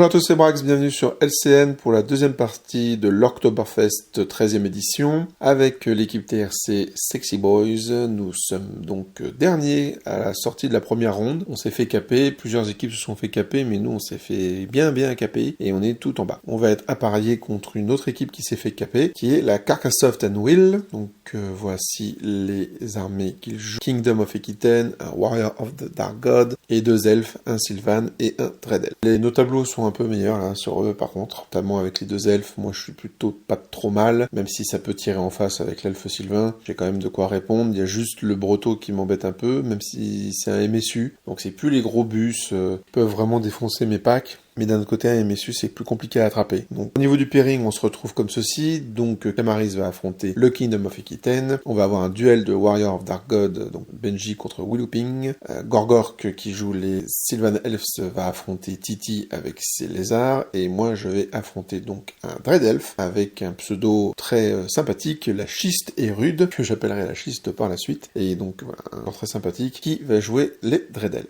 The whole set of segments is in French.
Bonjour à tous, c'est Brax, bienvenue sur LCN pour la deuxième partie de l'Oktoberfest 13e édition avec l'équipe TRC Sexy Boys. Nous sommes donc derniers à la sortie de la première ronde. On s'est fait caper, plusieurs équipes se sont fait caper, mais nous on s'est fait bien caper et on est tout en bas. On va être apparié contre une autre équipe qui s'est fait caper, qui est la Carcasoft and Will. Donc voici les armées qu'ils jouent. Kingdom of Aquitaine, un Warrior of the Dark God et deux elfes, un Sylvan et un Dread Elf. Les tableaux sont un peu meilleurs là, sur eux par contre, notamment avec les deux elfes. Moi je suis plutôt pas trop mal, même si ça peut tirer en face avec l'elfe Sylvain. J'ai quand même de quoi répondre. Il y a juste le Breton qui m'embête un peu, même si c'est un MSU. Donc c'est plus les gros bus qui peuvent vraiment défoncer mes packs. Mais d'un autre côté, un MSU, c'est plus compliqué à attraper. Donc, au niveau du pairing, on se retrouve comme ceci. Donc, Camaris va affronter le Kingdom of Aquitaine. On va avoir un duel de Warrior of Dark God, donc Benji contre Willowping. Gorgork, qui joue les Sylvan Elves, va affronter Titi avec ses lézards. Et moi, je vais affronter donc un Dread Elf avec un pseudo très sympathique, la Schiste et Rude, que j'appellerai la Schiste par la suite. Et donc, voilà, un genre très sympathique qui va jouer les Dread Elves.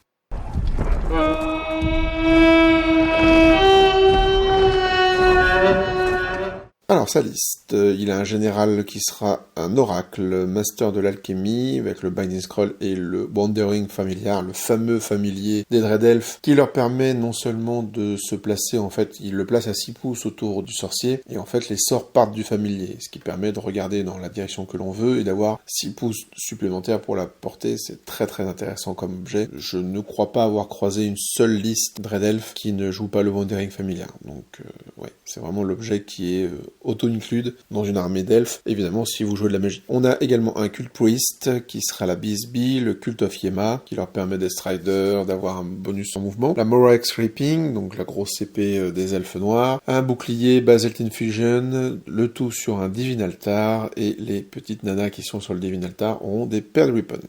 Alors sa liste, il a un général qui sera un oracle, master de l'alchimie, avec le Binding Scroll et le Wandering Familiar, le fameux familier des Dread Elf, qui leur permet non seulement de se placer, en fait, il le place à 6 pouces autour du sorcier, et en fait les sorts partent du familier, ce qui permet de regarder dans la direction que l'on veut, et d'avoir 6 pouces supplémentaires pour la portée. C'est très intéressant comme objet. Je ne crois pas avoir croisé une seule liste Dread Elf qui ne joue pas le Wandering Familiar, donc ouais, c'est vraiment l'objet qui est auto-include dans une armée d'elfes, évidemment si vous jouez de la magie. On a également un Cult Priest qui sera la BSB, le Cult of Yema, qui leur permet des striders, d'avoir un bonus en mouvement, la Morax Reaping, donc la grosse épée des elfes noirs, un bouclier Basalt Infusion, le tout sur un Divine Altar, et les petites nanas qui sont sur le Divine Altar auront des Pearl Weapons.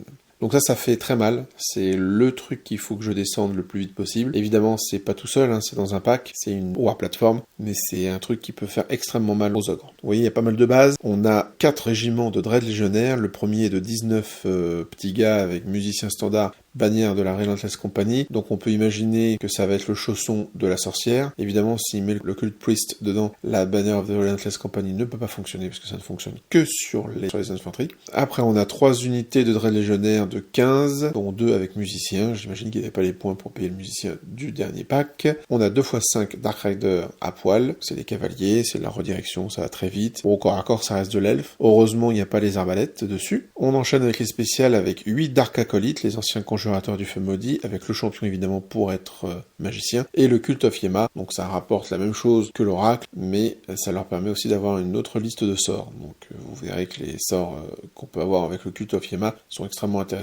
Donc ça fait très mal, c'est le truc qu'il faut que je descende le plus vite possible. Évidemment, c'est pas tout seul, hein, c'est dans un pack, c'est une war platform, mais c'est un truc qui peut faire extrêmement mal aux ogres. Vous voyez, il y a pas mal de bases. On a 4 régiments de Dread légionnaires, le premier est de 19 petits gars avec musiciens standards, bannière de la Relentless Company, donc on peut imaginer que ça va être le chausson de la sorcière. Évidemment, s'il met le Cult Priest dedans, la bannière of the Relentless Company ne peut pas fonctionner, parce que ça ne fonctionne que sur les infantries. Après, on a 3 unités de Dread légionnaires de 15, dont 2 avec musiciens. J'imagine qu'il n'y avait pas les points pour payer le musicien du dernier pack. On a 2 x 5 Dark Rider à poil, c'est des cavaliers, c'est de la redirection, ça va très vite. Bon, au corps à corps, ça reste de l'elfe. Heureusement, il n'y a pas les arbalètes dessus. On enchaîne avec les spéciales avec 8 Dark Acolytes, les anciens conjurateurs du feu maudit, avec le champion évidemment pour être magicien, et le Cult of Yema, donc ça rapporte la même chose que l'oracle, mais ça leur permet aussi d'avoir une autre liste de sorts. Donc vous verrez que les sorts qu'on peut avoir avec le Cult of Yema sont extrêmement intéressants.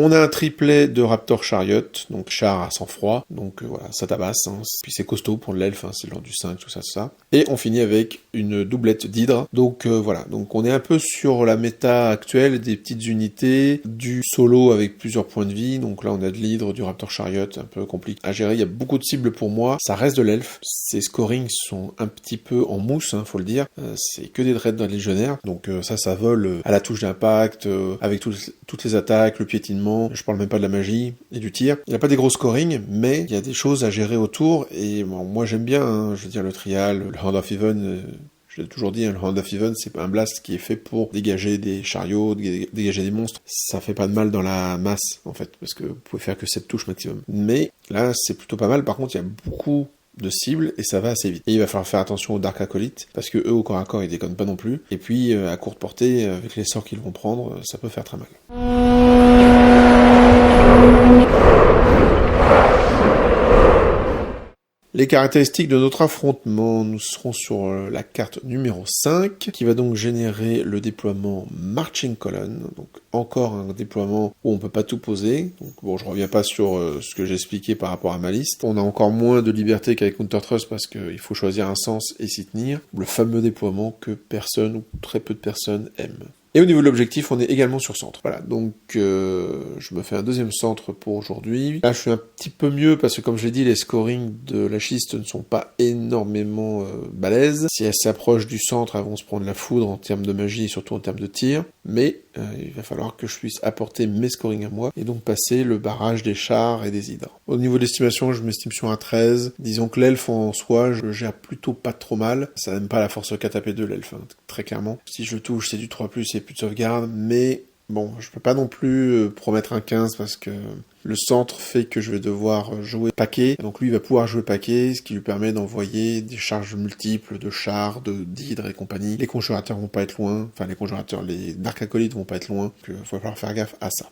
On a un triplet de Raptor Chariot, donc char à sang-froid, donc voilà, ça tabasse, hein. Puis c'est costaud pour l'elfe, hein, c'est l'ordre du 5, tout ça. Et on finit avec une doublette d'hydre, donc voilà, donc on est un peu sur la méta actuelle des petites unités, du solo avec plusieurs points de vie, donc là on a de l'hydre, du Raptor Chariot, un peu compliqué à gérer, il y a beaucoup de cibles pour moi, ça reste de l'elfe, ces scorings sont un petit peu en mousse, hein, faut le dire, c'est que des dreads dans les légionnaires, donc ça vole à la touche d'impact, avec toutes les attaques, le piétinement. Je parle même pas de la magie et du tir. Il n'y a pas des gros scoring, mais il y a des choses à gérer autour, et bon, moi j'aime bien, hein, je veux dire le trial, le Hand of Even, je l'ai toujours dit, hein, le Hand of Even, c'est un blast qui est fait pour dégager des chariots, dégager des monstres. Ça fait pas de mal dans la masse, en fait, parce que vous pouvez faire que 7 touches maximum. Mais là, c'est plutôt pas mal. Par contre, il y a beaucoup de cibles, et ça va assez vite. Et il va falloir faire attention aux Dark Acolytes, parce que eux, au corps à corps, ils déconnent pas non plus. Et puis, à courte portée, avec les sorts qu'ils vont prendre, ça peut faire très mal. Les caractéristiques de notre affrontement, nous serons sur la carte numéro 5, qui va donc générer le déploiement Marching Column, donc encore un déploiement où on peut pas tout poser. Donc, bon, je reviens pas sur ce que j'ai expliqué par rapport à ma liste. On a encore moins de liberté qu'avec Counter Trust parce qu'il faut choisir un sens et s'y tenir. Le fameux déploiement que personne ou très peu de personnes aiment. Et au niveau de l'objectif, on est également sur centre. Voilà, donc je me fais un deuxième centre pour aujourd'hui. Là, je suis un petit peu mieux parce que, comme je l'ai dit, les scorings de la schiste ne sont pas énormément balèzes. Si elles s'approchent du centre, elles vont se prendre la foudre en termes de magie et surtout en termes de tir. Mais il va falloir que je puisse apporter mes scorings à moi et donc passer le barrage des chars et des hydres. Au niveau de l'estimation, je m'estime sur un 13. Disons que l'elfe en soi, je gère plutôt pas trop mal. Ça n'aime pas la force 4AP2, l'elfe, hein, très clairement. Si je le touche, c'est du 3+, et plus de sauvegarde, mais bon, je peux pas non plus promettre un 15 parce que le centre fait que je vais devoir jouer paquet, donc lui il va pouvoir jouer paquet, ce qui lui permet d'envoyer des charges multiples de chars, d'hydres et compagnie. Les conjurateurs vont pas être loin, enfin les Dark Acolytes vont pas être loin, donc il va falloir faire gaffe à ça.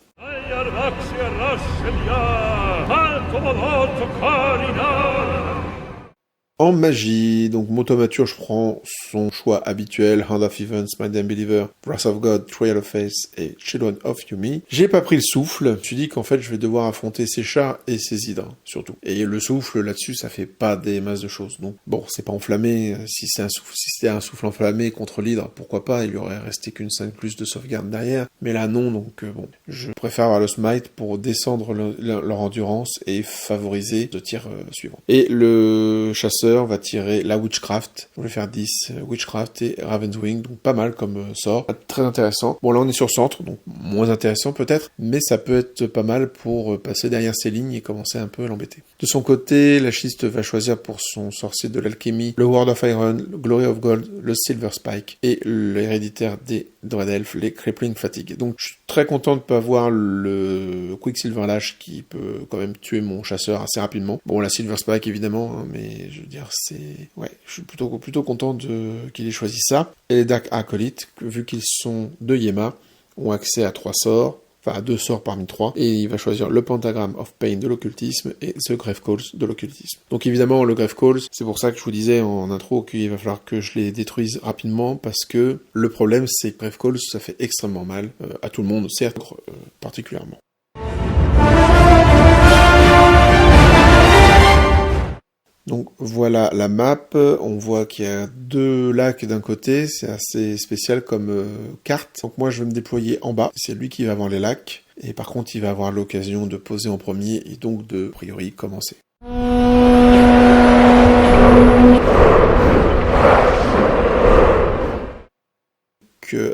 En magie, donc Motomature, je prends son choix habituel, Hand of Events, Mind Unbeliever, Wrath of God, Trial of Faith et Children of Yumi. J'ai pas pris le souffle, je me suis dit qu'en fait je vais devoir affronter ces chars et ces hydres, surtout. Et le souffle là-dessus, ça fait pas des masses de choses. Donc bon, c'est pas enflammé, si c'était un souffle enflammé contre l'hydre, pourquoi pas, il lui aurait resté qu'une 5+ de sauvegarde derrière. Mais là non, donc bon, je préfère avoir le smite pour descendre leur endurance et favoriser le tir suivant. Et le chasseur va tirer la Witchcraft. Je vais faire 10 Witchcraft et Raven's Wing, donc pas mal comme sort. Très intéressant. Bon, là on est sur centre, donc moins intéressant peut-être, mais ça peut être pas mal pour passer derrière ses lignes et commencer un peu à l'embêter. De son côté, la schiste va choisir pour son sorcier de l'alchimie le Word of Iron, le Glory of Gold, le Silver Spike et l'héréditaire des Dread-Elf, les Crippling Fatigue. Donc je suis très content de pas avoir le Quicksilver Lash qui peut quand même tuer mon chasseur assez rapidement. Bon, la Silver Spike évidemment, hein, mais je veux dire, ouais, je suis plutôt content qu'il ait choisi ça. Et les Dark Acolytes, vu qu'ils sont de Yema, ont accès à 3 sorts, enfin à 2 sorts parmi 3, et il va choisir le Pentagram of Pain de l'occultisme et The Grave Calls de l'occultisme. Donc évidemment, le Grave Calls, c'est pour ça que je vous disais en intro qu'il va falloir que je les détruise rapidement, parce que le problème, c'est que Grave Calls, ça fait extrêmement mal à tout le monde, certes, particulièrement. Donc voilà la map, on voit qu'il y a 2 lacs d'un côté, c'est assez spécial comme carte. Donc moi je vais me déployer en bas, c'est lui qui va avoir les lacs, et par contre il va avoir l'occasion de poser en premier et donc de, a priori, commencer.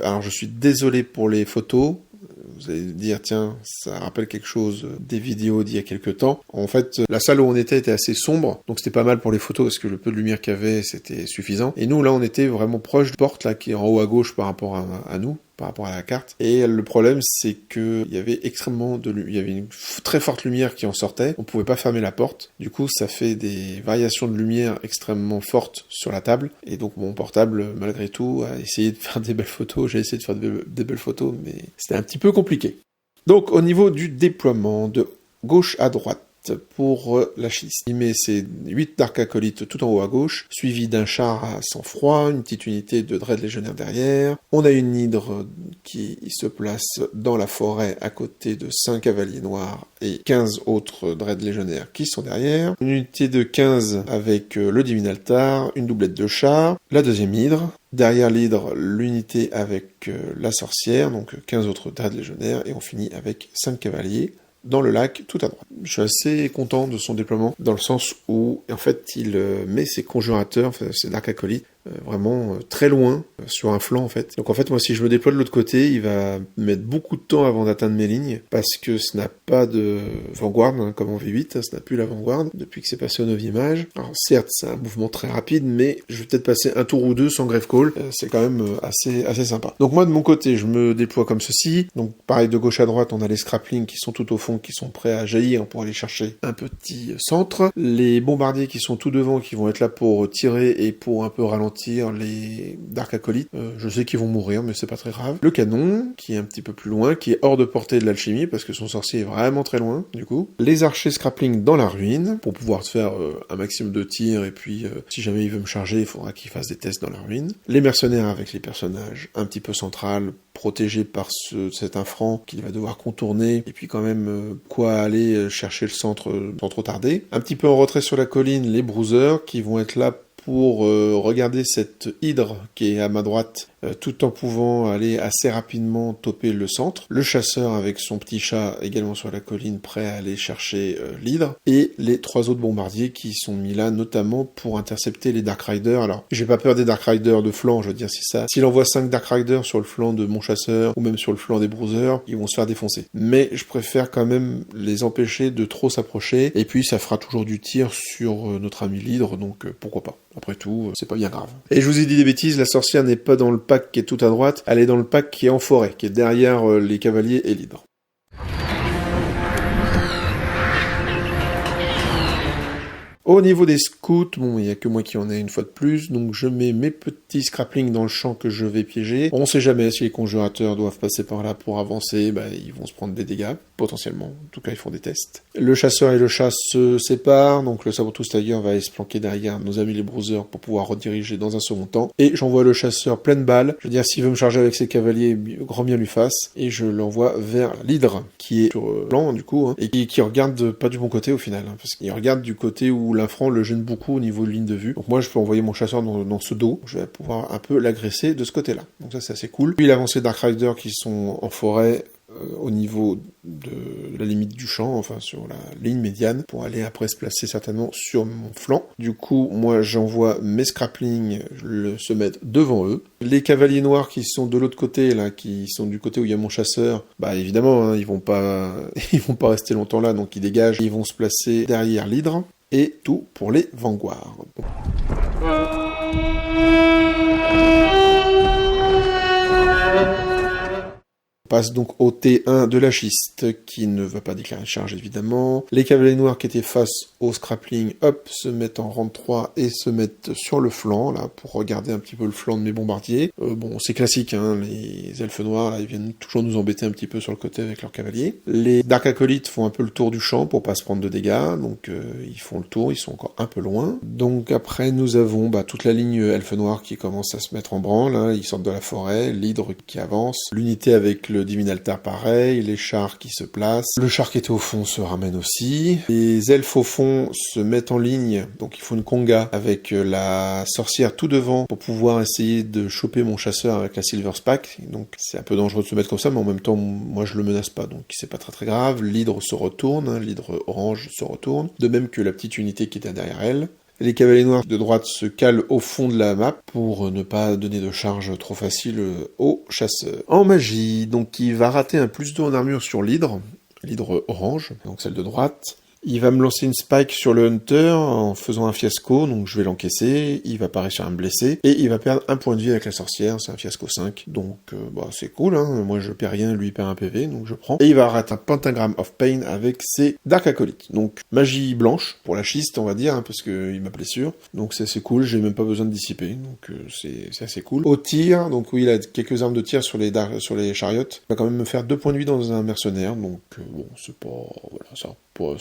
Alors je suis désolé pour les photos. Vous allez dire, tiens, ça rappelle quelque chose des vidéos d'il y a quelques temps. En fait, la salle où on était assez sombre, donc c'était pas mal pour les photos, parce que le peu de lumière qu'il y avait, c'était suffisant. Et nous, là, on était vraiment proche de la porte, là, qui est en haut à gauche par rapport à nous, par rapport à la carte. Et le problème, c'est que il y avait il y avait une très forte lumière qui en sortait. On pouvait pas fermer la porte. Du coup, ça fait des variations de lumière extrêmement fortes sur la table. Et donc, mon portable, malgré tout, a essayé de faire des belles photos. J'ai essayé de faire des belles photos, mais c'était un petit peu compliqué. Donc, au niveau du déploiement, de gauche à droite, pour la schiste. Il met ses 8 Dark Acolytes tout en haut à gauche, suivi d'un char à sang-froid, une petite unité de Dread légionnaire derrière. On a une hydre qui se place dans la forêt à côté de 5 cavaliers noirs et 15 autres Dread légionnaires qui sont derrière. Une unité de 15 avec le Divin Altar, une doublette de chars, la deuxième hydre. Derrière l'hydre, l'unité avec la sorcière, donc 15 autres Dread légionnaires, et on finit avec 5 cavaliers dans le lac tout à droite. Je suis assez content de son déploiement, dans le sens où, en fait, il met ses conjurateurs, enfin, ses Dark Acolytes, vraiment très loin, sur un flanc, en fait. Donc, en fait, moi, si je me déploie de l'autre côté, il va mettre beaucoup de temps avant d'atteindre mes lignes, parce que ce n'a pas de vanguard, hein, comme en V8, ça n'a plus la vanguard, depuis que c'est passé au 9e âge. Alors, certes, c'est un mouvement très rapide, mais je vais peut-être passer un tour ou deux sans Grave Call, c'est quand même assez sympa. Donc, moi, de mon côté, je me déploie comme ceci. Donc, pareil, de gauche à droite, on a les Scraplings qui sont tout au fond, qui sont prêts à jaillir pour aller chercher un petit centre. Les bombardiers qui sont tout devant, qui vont être là pour tirer et pour un peu ralentir les Dark Acolytes. Je sais qu'ils vont mourir, mais c'est pas très grave. Le canon, qui est un petit peu plus loin, qui est hors de portée de l'alchimie, parce que son sorcier est vraiment très loin, du coup. Les archers Scraplings dans la ruine, pour pouvoir faire un maximum de tirs, et puis si jamais il veut me charger, il faudra qu'il fasse des tests dans la ruine. Les mercenaires avec les personnages un petit peu central, protégés par cet infrant qu'il va devoir contourner, et puis quand même quoi aller chercher le centre sans trop tarder. Un petit peu en retrait sur la colline, les bruisers, qui vont être là pour regarder cette hydre qui est à ma droite tout en pouvant aller assez rapidement toper le centre. Le chasseur avec son petit chat également sur la colline, prêt à aller chercher l'hydre. Et les 3 autres bombardiers qui sont mis là, notamment pour intercepter les Dark Riders. Alors, j'ai pas peur des Dark Riders de flanc, je veux dire, s'il envoie 5 Dark Riders sur le flanc de mon chasseur, ou même sur le flanc des Bruisers, ils vont se faire défoncer. Mais je préfère quand même les empêcher de trop s'approcher, et puis ça fera toujours du tir sur notre ami l'hydre, donc pourquoi pas. Après tout, c'est pas bien grave. Et je vous ai dit des bêtises, la sorcière n'est pas dans le pack qui est tout à droite, elle est dans le pack qui est en forêt, qui est derrière les cavaliers et l'hydre. Au niveau des scouts, bon, il n'y a que moi qui en ai une fois de plus, donc je mets mes petits scraplings dans le champ que je vais piéger. On sait jamais si les conjurateurs doivent passer par là pour avancer, ils vont se prendre des dégâts, potentiellement. En tout cas, ils font des tests. Le chasseur et le chat se séparent, donc le Sabre-Tooth Tiger va aller se planquer derrière nos amis les Bruisers pour pouvoir rediriger dans un second temps. Et j'envoie le chasseur pleine balle. Je veux dire, s'il veut me charger avec ses cavaliers, grand bien lui fasse. Et je l'envoie vers l'hydre, qui est sur le plan, du coup, et qui regarde pas du bon côté au final, parce qu'il regarde du côté où l'infront le gêne beaucoup au niveau de ligne de vue. Donc moi je peux envoyer mon chasseur dans ce dos, je vais pouvoir un peu l'agresser de ce côté-là. Donc ça c'est assez cool. Puis il avance les Dark Riders qui sont en forêt au niveau de la limite du champ, enfin sur la ligne médiane, pour aller après se placer certainement sur mon flanc. Du coup, moi j'envoie mes scraplings se mettre devant eux. Les cavaliers noirs qui sont de l'autre côté, là, qui sont du côté où il y a mon chasseur, évidemment, ils vont pas rester longtemps là, donc ils dégagent, ils vont se placer derrière l'hydre. Et tout pour les Vanguards. On passe donc au T1 de la schiste, qui ne va pas déclarer de charge évidemment. Les cavaliers noirs qui étaient face au scrappling, se mettent en rang 3 et se mettent sur le flanc, là, pour regarder un petit peu le flanc de mes bombardiers. C'est classique, les elfes noirs, là, ils viennent toujours nous embêter un petit peu sur le côté avec leurs cavaliers. Les Dark Acolytes font un peu le tour du champ pour pas se prendre de dégâts, donc ils font le tour, ils sont encore un peu loin. Donc après, nous avons toute la ligne elfe noire qui commence à se mettre en branle, hein, ils sortent de la forêt, l'hydre qui avance, l'unité avec le Divinaltar pareil, les chars qui se placent, le char qui était au fond se ramène aussi, les elfes au fond se mettent en ligne, donc il faut une conga avec la sorcière tout devant pour pouvoir essayer de choper mon chasseur avec la Silver Spike, donc c'est un peu dangereux de se mettre comme ça, mais en même temps moi je le menace pas, donc c'est pas très grave. L'hydre se retourne, l'hydre orange se retourne, de même que la petite unité qui était derrière elle. Les cavaliers noirs de droite se calent au fond de la map pour ne pas donner de charge trop facile au chasseur. En magie, donc il va rater un +2 en armure sur l'hydre orange, donc celle de droite. Il va me lancer une spike sur le hunter en faisant un fiasco, donc je vais l'encaisser, il va pas réussir à me blesser, et il va perdre un point de vie avec la sorcière, c'est un fiasco 5, donc c'est cool, moi je perds rien, lui il perd un PV, donc je prends. Et il va rater un pentagram of pain avec ses Dark Acolytes, donc magie blanche, pour la schiste on va dire, parce qu'il m'a blessure, donc c'est assez cool, j'ai même pas besoin de dissiper, donc c'est assez cool. Au tir, donc oui il a quelques armes de tir sur les chariots, il va quand même me faire 2 points de vie dans un mercenaire, donc c'est pas... voilà, ça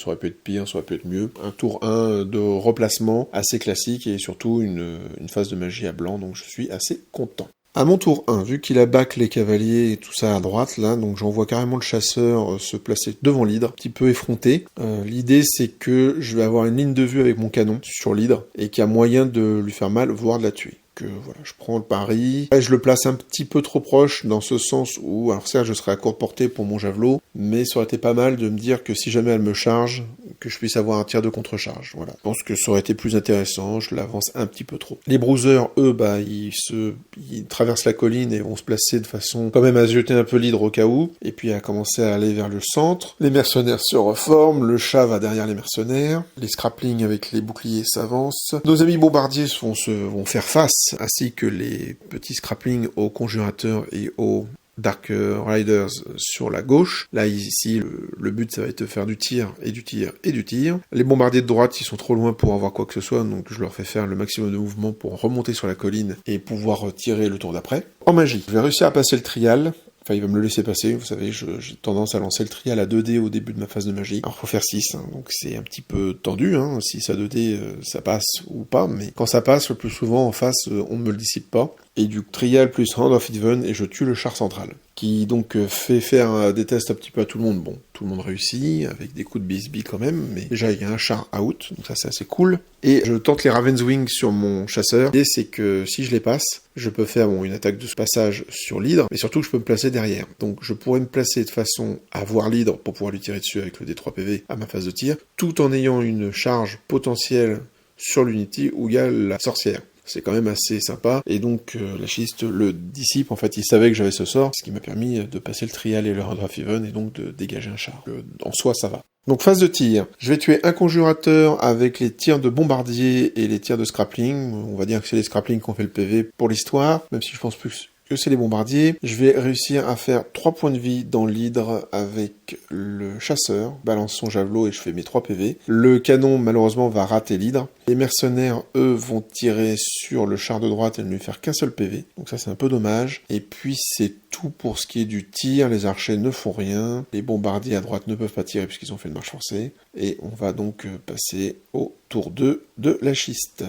aurait pu être pire, ça aurait pu être mieux. Un tour 1 de replacement assez classique et surtout une phase de magie à blanc, donc je suis assez content. À mon tour 1, vu qu'il a back les cavaliers et tout ça à droite, là, donc j'envoie carrément le chasseur se placer devant l'hydre, un petit peu effronté. L'idée c'est que je vais avoir une ligne de vue avec mon canon sur l'hydre et qu'il y a moyen de lui faire mal, voire de la tuer. Voilà, je prends le pari. Je le place un petit peu trop proche, dans ce sens où, alors certes, je serais à courte portée pour mon javelot, mais ça aurait été pas mal de me dire que si jamais elle me charge, que je puisse avoir un tir de contre-charge. Voilà. Je pense que ça aurait été plus intéressant, je l'avance un petit peu trop. Les bruisers, eux, ils traversent la colline et vont se placer de façon quand même à jeter un peu l'hydre au cas où, et puis à commencer à aller vers le centre. Les mercenaires se reforment, le chat va derrière les mercenaires, les scraplings avec les boucliers s'avancent. Nos amis bombardiers vont faire face, ainsi que les petits scraplings aux conjurateurs et aux Dark Riders sur la gauche. Là, ici, le but, ça va être de faire du tir, et du tir, et du tir. Les bombardiers de droite, ils sont trop loin pour avoir quoi que ce soit, donc je leur fais faire le maximum de mouvement pour remonter sur la colline et pouvoir tirer le tour d'après. En magie, je vais réussir à passer le trial. Enfin, il va me le laisser passer, vous savez, j'ai tendance à lancer le trial à 2D au début de ma phase de magie. Alors, faut faire 6, donc c'est un petit peu tendu, 6 à 2D, ça passe ou pas, mais quand ça passe, le plus souvent, en face, on ne me le dissipe pas. Et du trial plus Hand of Even, et je tue le char central. qui donc fait faire des tests un petit peu à tout le monde. Bon, tout le monde réussit, avec des coups de BSB quand même, mais déjà il y a un char out, donc ça c'est assez cool. Et je tente les Ravenswing sur mon chasseur. L'idée c'est que si je les passe, je peux faire une attaque de passage sur l'hydre, mais surtout que je peux me placer derrière. Donc je pourrais me placer de façon à voir l'hydre pour pouvoir lui tirer dessus avec le D3 PV à ma phase de tir, tout en ayant une charge potentielle sur l'unité où il y a la sorcière. C'est quand même assez sympa, et donc la schiste le dissipe, en fait il savait que j'avais ce sort, ce qui m'a permis de passer le trial et le Hand of Even, et donc de dégager un char. En soi ça va. Donc phase de tir, je vais tuer un conjurateur avec les tirs de bombardier et les tirs de scrappling, on va dire que c'est les scrappling qui ont fait le PV pour l'histoire, même si je pense plus que c'est les bombardiers. Je vais réussir à faire 3 points de vie dans l'hydre avec le chasseur, balance son javelot et je fais mes 3 PV. Le canon malheureusement va rater l'hydre. Les mercenaires, eux, vont tirer sur le char de droite et ne lui faire qu'un seul PV, donc ça c'est un peu dommage. Et puis c'est tout pour ce qui est du tir, les archers ne font rien, les bombardiers à droite ne peuvent pas tirer puisqu'ils ont fait une marche forcée, et on va donc passer au tour 2 de la schiste.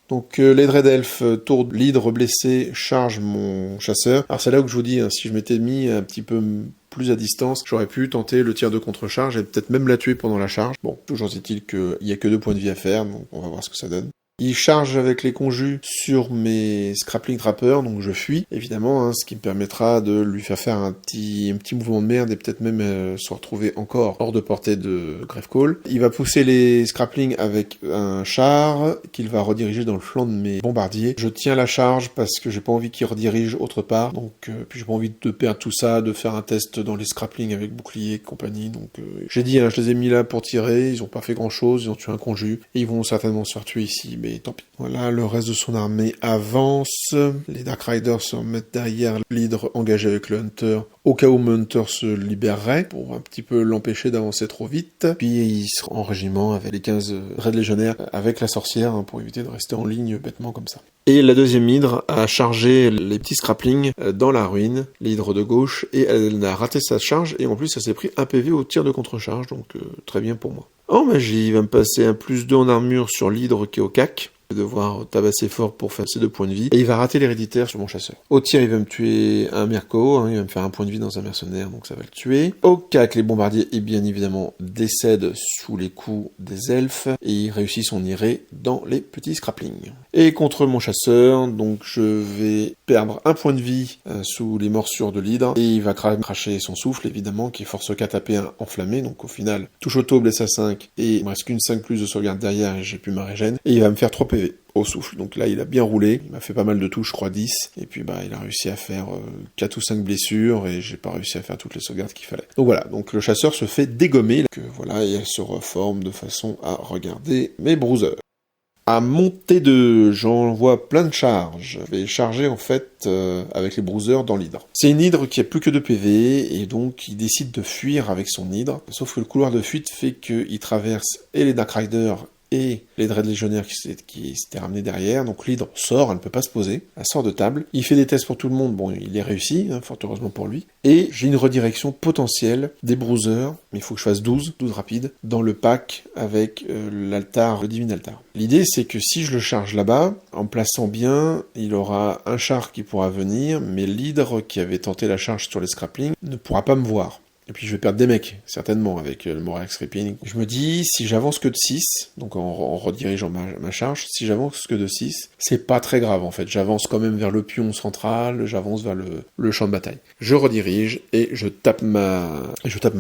Donc les Dread Elf tournent l'hydre blessé, charge mon chasseur. Alors c'est là où je vous dis, si je m'étais mis un petit peu plus à distance, j'aurais pu tenter le tir de contre-charge et peut-être même la tuer pendant la charge. Bon, toujours est-il qu'il n'y a que 2 points de vie à faire, donc on va voir ce que ça donne. Il charge avec les conjus sur mes Scrappling Trappers, donc je fuis, évidemment, ce qui me permettra de lui faire un petit mouvement de merde et peut-être même se retrouver encore hors de portée de Gravecall. Il va pousser les Scrappling avec un char qu'il va rediriger dans le flanc de mes bombardiers. Je tiens la charge parce que j'ai pas envie qu'il redirige autre part, donc puis j'ai pas envie de perdre tout ça, de faire un test dans les Scrappling avec bouclier et compagnie, donc j'ai dit, je les ai mis là pour tirer, ils ont pas fait grand chose, ils ont tué un conjus, et ils vont certainement se faire tuer ici, mais tant pis. Voilà, le reste de son armée avance. Les Dark Riders se remettent derrière l'hydre engagé avec le Hunter, au cas où le Hunter se libérerait, pour un petit peu l'empêcher d'avancer trop vite. Puis il sera en régiment avec les 15 raids légionnaires, avec la sorcière, pour éviter de rester en ligne bêtement comme ça. Et la deuxième hydre a chargé les petits scraplings dans la ruine, l'hydre de gauche, et elle a raté sa charge, et en plus elle s'est pris un PV au tir de contre-charge, donc très bien pour moi. En magie, il va me passer un +2 en armure sur l'hydre qui est au cac. Je vais devoir tabasser fort pour faire ses 2 points de vie. Et il va rater l'héréditaire sur mon chasseur. Au tir, il va me tuer un merco, il va me faire 1 point de vie dans un mercenaire, donc ça va le tuer. Au cac, les bombardiers, et bien évidemment, décèdent sous les coups des elfes, et il réussit son iré dans les petits scraplings. Et contre mon chasseur, donc je vais perdre 1 point de vie sous les morsures de l'hydre, et il va cracher son souffle, évidemment, qui est force 4 AP1 enflammé, donc au final, touche auto, blesse à 5, et il me reste qu'une 5+ de sauvegarde derrière, et j'ai plus ma régène, et il va me faire 3 PV. Au souffle. Donc là, il a bien roulé. Il m'a fait pas mal de touches, je crois 10. Et puis, il a réussi à faire 4 ou 5 blessures et j'ai pas réussi à faire toutes les sauvegardes qu'il fallait. Donc voilà. Donc le chasseur se fait dégommer. Et elle se reforme de façon à regarder mes bruiseurs. À monter 2, j'envoie plein de charges. Je vais charger en fait avec les bruiseurs dans l'hydre. C'est une hydre qui a plus que 2 PV et donc il décide de fuir avec son hydre. Sauf que le couloir de fuite fait qu'il traverse et les Dark Riders et les Dread légionnaires qui s'étaient ramenés derrière, donc l'hydre sort, elle ne peut pas se poser, elle sort de table, il fait des tests pour tout le monde, bon il les réussit, fort heureusement pour lui, et j'ai une redirection potentielle des bruiseurs, mais il faut que je fasse 12 rapides, dans le pack avec l'altar, le divin altar. L'idée c'est que si je le charge là-bas, en plaçant bien, il aura un char qui pourra venir, mais l'hydre qui avait tenté la charge sur les scraplings ne pourra pas me voir. Et puis je vais perdre des mecs, certainement, avec le Morax Ripping. Je me dis, si j'avance que de 6, donc en redirigeant ma charge, si j'avance que de 6, c'est pas très grave en fait. J'avance quand même vers le pion central, j'avance vers le champ de bataille. Je redirige et je tape ma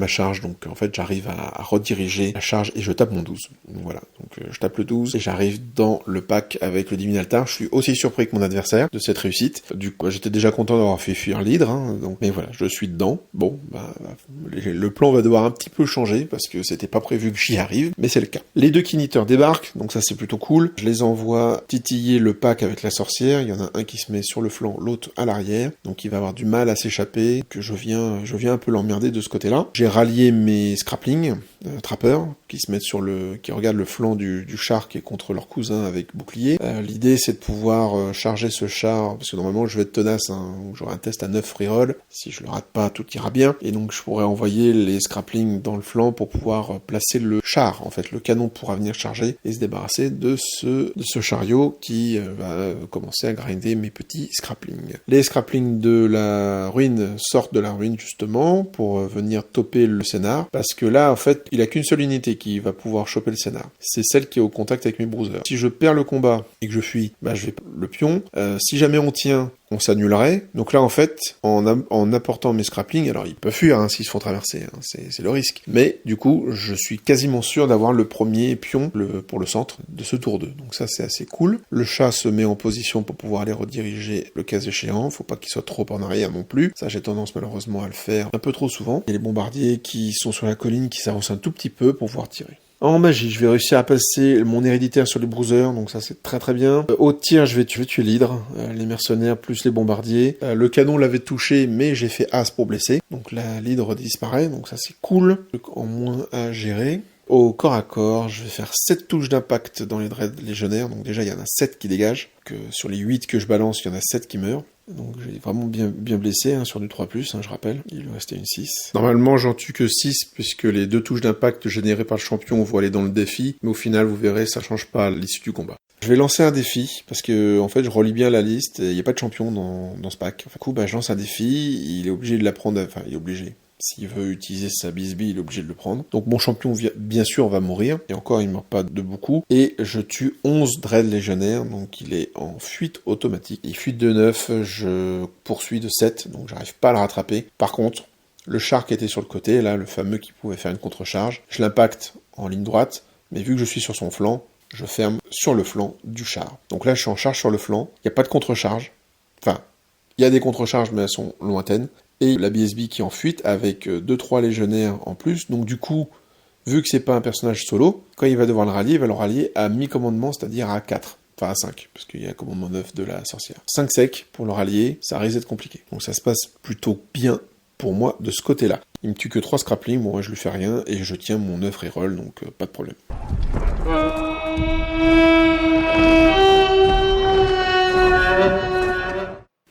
charge, donc en fait j'arrive à rediriger la charge et je tape mon 12. Donc voilà, donc je tape le 12 et j'arrive dans le pack avec le Divin Altar. Je suis aussi surpris que mon adversaire de cette réussite. Du coup, j'étais déjà content d'avoir fait fuir l'hydre, donc, mais voilà, je suis dedans. Bon, le plan va devoir un petit peu changer parce que c'était pas prévu que j'y arrive, mais c'est le cas. Les 2 kiniteurs débarquent, donc ça c'est plutôt cool. Je les envoie titiller le pack avec la sorcière. Il y en a un qui se met sur le flanc, l'autre à l'arrière, donc il va avoir du mal à s'échapper. Que je viens un peu l'emmerder de ce côté-là. J'ai rallié mes scraplings trappers qui se mettent qui regardent le flanc du char qui est contre leur cousin avec bouclier. L'idée c'est de pouvoir charger ce char, parce que normalement je vais être tenace, hein, j'aurai un test à 9 reroll, si je le rate pas tout ira bien, et donc je pourrais envoyer les scraplings dans le flanc pour pouvoir placer le char, en fait le canon pourra venir charger et se débarrasser de ce chariot qui va commencer à grinder mes petits scraplings. Les scraplings de la ruine sortent de la ruine justement pour venir topper le scénar, parce que là en fait il a qu'une seule unité qui va pouvoir choper le scénar, c'est celle qui est au contact avec mes bruisers. Si je perds le combat et que je fuis, je vais le pion. Si jamais on tient, on s'annulerait. Donc là, en fait, en apportant mes scraplings, alors ils peuvent fuir s'ils se font traverser, c'est le risque. Mais du coup, je suis quasiment sûr d'avoir le premier pion pour le centre de ce tour 2. Donc ça, c'est assez cool. Le chat se met en position pour pouvoir aller rediriger le cas échéant. Faut pas qu'il soit trop en arrière non plus. Ça, j'ai tendance malheureusement à le faire un peu trop souvent. Il y a les bombardiers qui sont sur la colline, qui s'avancent un tout petit peu pour pouvoir tirer. En magie, je vais réussir à passer mon héréditaire sur les bruisers, donc ça c'est très très bien. Au tir, je vais tuer l'hydre, les mercenaires plus les bombardiers. Le canon l'avait touché, mais j'ai fait as pour blesser. Donc là, l'hydre disparaît, donc ça c'est cool. En moins à gérer. Au corps à corps, je vais faire 7 touches d'impact dans les dreads légionnaires, donc déjà il y en a 7 qui dégagent. Que sur les 8 que je balance, il y en a 7 qui meurent. Donc j'ai vraiment bien blessé, sur du 3+, je rappelle, il lui restait une 6. Normalement j'en tue que 6, puisque les 2 touches d'impact générées par le champion vont aller dans le défi, mais au final vous verrez, ça change pas l'issue du combat. Je vais lancer un défi, parce que en fait je relis bien la liste, et il n'y a pas de champion dans ce pack. Du coup je lance un défi, il est obligé de l'apprendre, enfin il est obligé. S'il veut utiliser sa BSB, il est obligé de le prendre. Donc mon champion, bien sûr, va mourir. Et encore, il ne meurt pas de beaucoup. Et je tue 11 dreads légionnaires, donc il est en fuite automatique. Il fuite de 9, je poursuis de 7, donc j'arrive pas à le rattraper. Par contre, le char qui était sur le côté, là, le fameux qui pouvait faire une contre-charge, je l'impacte en ligne droite, mais vu que je suis sur son flanc, je ferme sur le flanc du char. Donc là, je suis en charge sur le flanc, il n'y a pas de contre-charge. Enfin, il y a des contre-charges, mais elles sont lointaines. Et la BSB qui est en fuite avec 2-3 légionnaires en plus. Donc du coup, vu que c'est pas un personnage solo, quand il va devoir le rallier, il va le rallier à mi-commandement, c'est-à-dire à 4. Enfin à 5, parce qu'il y a un commandement 9 de la sorcière. 5 secs pour le rallier, ça risque d'être compliqué. Donc ça se passe plutôt bien pour moi de ce côté-là. Il me tue que 3 scraplings, bon moi je lui fais rien, et je tiens mon 9 reroll, donc pas de problème.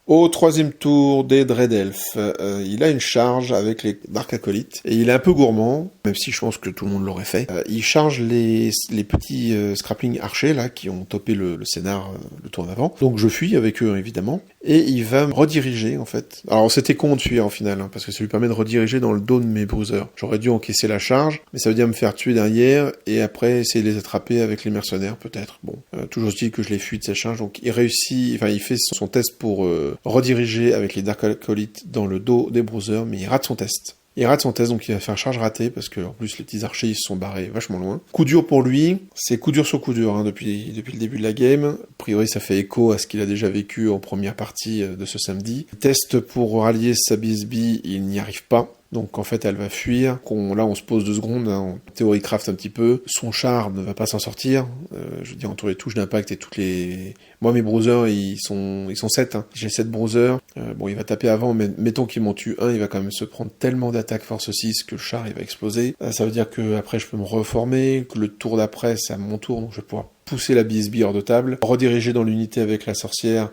Au 3e tour des Dread Elf, il a une charge avec les Dark Acolytes, et il est un peu gourmand, même si je pense que tout le monde l'aurait fait. Il charge les petits scraplings archers, là, qui ont topé le scénar le tour d'avant. Donc je fuis avec eux, évidemment, et il va me rediriger, en fait. Alors c'était con de fuir, en final, parce que ça lui permet de rediriger dans le dos de mes bruisers. J'aurais dû encaisser la charge, mais ça veut dire me faire tuer derrière, et après essayer de les attraper avec les mercenaires, peut-être. Bon, toujours est-il que je les fuis de sa charge, donc il réussit, enfin il fait son test pour rediriger avec les Dark Acolytes dans le dos des bruisers, mais il rate son test. Il rate son test, donc il va faire charge ratée, parce que en plus les petits archers ils se sont barrés vachement loin. Coup dur pour lui, c'est coup dur sur coup dur depuis le début de la game. A priori ça fait écho à ce qu'il a déjà vécu en première partie de ce samedi. Test pour rallier sa BSB, il n'y arrive pas. Donc en fait elle va fuir, là on se pose 2 secondes, on théorie craft un petit peu, son char ne va pas s'en sortir, je veux dire entre les touches d'impact et toutes les... Moi mes bruisers ils sont 7, j'ai 7 bruisers, bon il va taper avant, mais mettons qu'il m'en tue un, il va quand même se prendre tellement d'attaque force 6 que le char il va exploser, ça veut dire que après je peux me reformer, que le tour d'après c'est à mon tour, donc je vais pouvoir pousser la BSB hors de table, rediriger dans l'unité avec la sorcière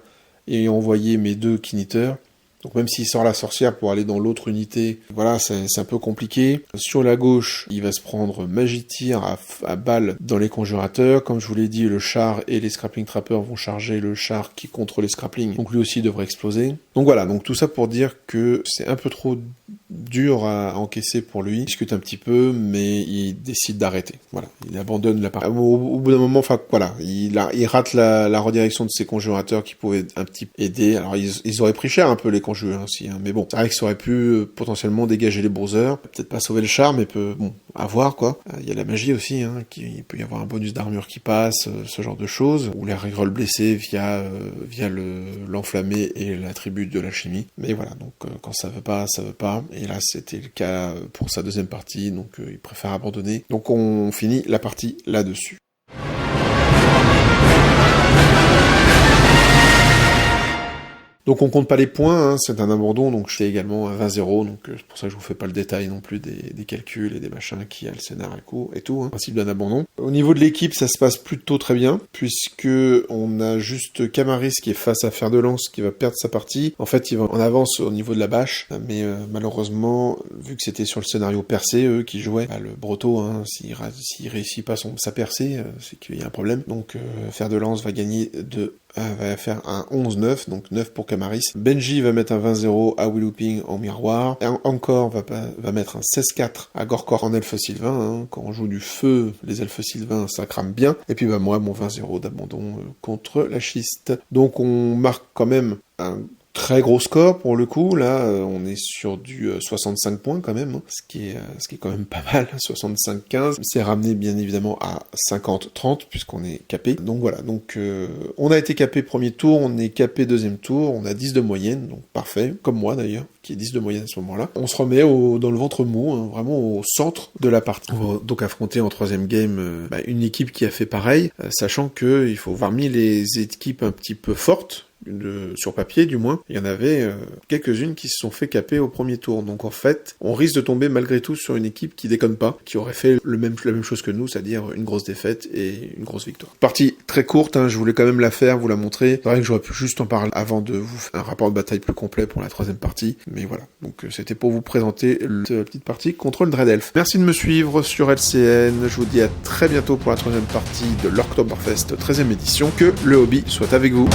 et envoyer mes 2 kiniteurs. Donc même s'il sort la sorcière pour aller dans l'autre unité, voilà, c'est un peu compliqué. Sur la gauche, il va se prendre magie tir à balles dans les conjurateurs. Comme je vous l'ai dit, le char et les scrappling trappers vont charger le char qui contre les scraplings. Donc lui aussi devrait exploser. Donc voilà, donc tout ça pour dire que c'est un peu trop dur à encaisser pour lui. Il discute un petit peu, mais il décide d'arrêter. Voilà, il abandonne la partie. Au bout d'un moment, enfin voilà, il rate la redirection de ses conjurateurs qui pouvaient un petit peu aider. Alors ils auraient pris cher un peu les conjurés aussi, mais bon, c'est vrai que ça aurait pu potentiellement dégager les bruisers. Peut-être pas sauver le char, mais bon, à voir quoi. Il y a la magie aussi, il peut y avoir un bonus d'armure qui passe, ce genre de choses, ou les rerolls blessés via l'enflammé et l'attribut de la chimie. Mais voilà, donc quand ça veut pas, ça veut pas. Et là, c'était le cas pour sa deuxième partie, donc il préfère abandonner. Donc on finit la partie là-dessus. Donc on compte pas les points, hein, c'est un abandon, donc je fais également un 20-0, donc c'est pour ça que je vous fais pas le détail non plus des calculs et des machins qui a le scénar et tout, hein, principe d'un abandon. Au niveau de l'équipe, ça se passe plutôt très bien, puisque on a juste Camaris qui est face à Fer de Lance qui va perdre sa partie. En fait, il va en avance au niveau de la bâche, mais malheureusement, vu que c'était sur le scénario percé, eux qui jouaient, le Broto, hein, s'il réussit pas sa percée, c'est qu'il y a un problème. Donc Fer de Lance va gagner va faire un 11-9, donc 9 pour Camaris. Benji va mettre un 20-0 à Wheelooping en miroir. Et encore va mettre un 16-4 à Gorkor en elfe sylvain. Hein. Quand on joue du feu, les elfes sylvains, ça crame bien. Et puis moi, mon 20-0 d'abandon contre la schiste. Donc on marque quand même un très gros score pour le coup, là on est sur du 65 points quand même, hein, ce qui est quand même pas mal, 65-15, c'est ramené bien évidemment à 50-30 puisqu'on est capé, donc voilà, donc on a été capé premier tour, on est capé deuxième tour, on a 10 de moyenne, donc parfait, comme moi d'ailleurs, qui est 10 de moyenne à ce moment-là. On se remet dans le ventre mou, hein, vraiment au centre de la partie. On va donc affronter en troisième game une équipe qui a fait pareil, sachant que il faut parmi les équipes un petit peu fortes, sur papier du moins, il y en avait quelques-unes qui se sont fait caper au premier tour. Donc en fait, on risque de tomber malgré tout sur une équipe qui déconne pas, qui aurait fait la même chose que nous, c'est-à-dire une grosse défaite et une grosse victoire. Partie très courte, hein, je voulais quand même la faire, vous la montrer. C'est vrai que j'aurais pu juste en parler avant de vous faire un rapport de bataille plus complet pour la troisième partie, mais voilà. Donc c'était pour vous présenter cette petite partie contre le Dread Elf. Merci de me suivre sur LCN, je vous dis à très bientôt pour la troisième partie de l'Orktoberfest 13e édition. Que le hobby soit avec vous.